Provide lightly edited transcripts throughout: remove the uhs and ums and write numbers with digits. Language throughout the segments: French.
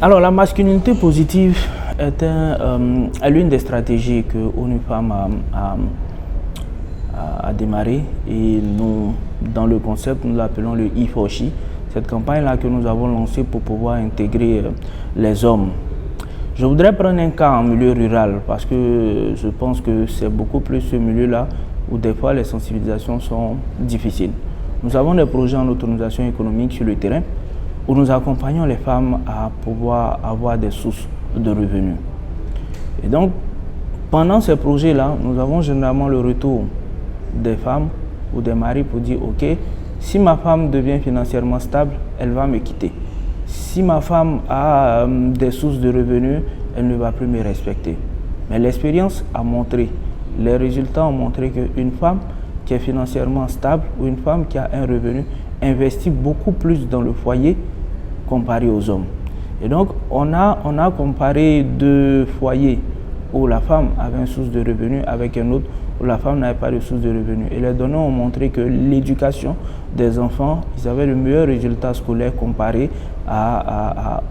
Alors, la masculinité positive est l'une des stratégies que ONU Femmes a démarré, et nous, dans le concept, nous l'appelons le E4She. Cette campagne-là que nous avons lancée pour pouvoir intégrer les hommes. Je voudrais prendre un cas en milieu rural parce que je pense que c'est beaucoup plus ce milieu-là où des fois les sensibilisations sont difficiles. Nous avons des projets en autonomisation économique sur le terrain où nous accompagnons les femmes à pouvoir avoir des sources de revenus. Et donc, pendant ces projets-là, nous avons généralement le retour des femmes ou des maris pour dire « Ok, si ma femme devient financièrement stable, elle va me quitter. Si ma femme a des sources de revenus, elle ne va plus me respecter. » Mais l'expérience a montré, les résultats ont montré qu'une femme qui est financièrement stable ou une femme qui a un revenu investit beaucoup plus dans le foyer comparé aux hommes. Et donc, on a comparé deux foyers où la femme avait une source de revenus avec un autre où la femme n'avait pas de source de revenus. Et les données ont montré que l'éducation des enfants, ils avaient le meilleur résultat scolaire comparé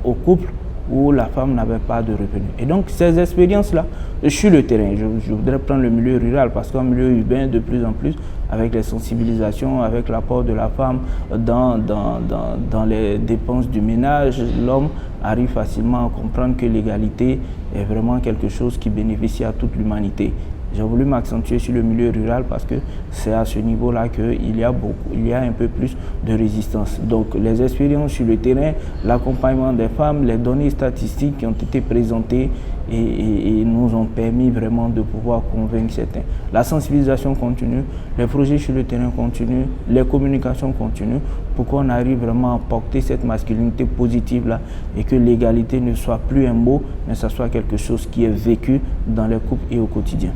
au couple où la femme n'avait pas de revenus. Et donc, ces expériences-là, sur le terrain, je voudrais prendre le milieu rural parce qu'en milieu urbain, de plus en plus, avec les sensibilisations, avec l'apport de la femme dans les dépenses du ménage, l'homme arrive facilement à comprendre que l'égalité est vraiment quelque chose qui bénéficie à toute l'humanité. J'ai voulu m'accentuer sur le milieu rural parce que c'est à ce niveau-là qu'il y a un peu plus de résistance. Donc les expériences sur le terrain, l'accompagnement des femmes, les données statistiques qui ont été présentées et nous ont permis vraiment de pouvoir convaincre certains. La sensibilisation continue, les projets sur le terrain continuent, les communications continuent pour qu'on arrive vraiment à porter cette masculinité positive-là et que l'égalité ne soit plus un mot, mais ça soit quelque chose qui est vécu dans les couples et au quotidien.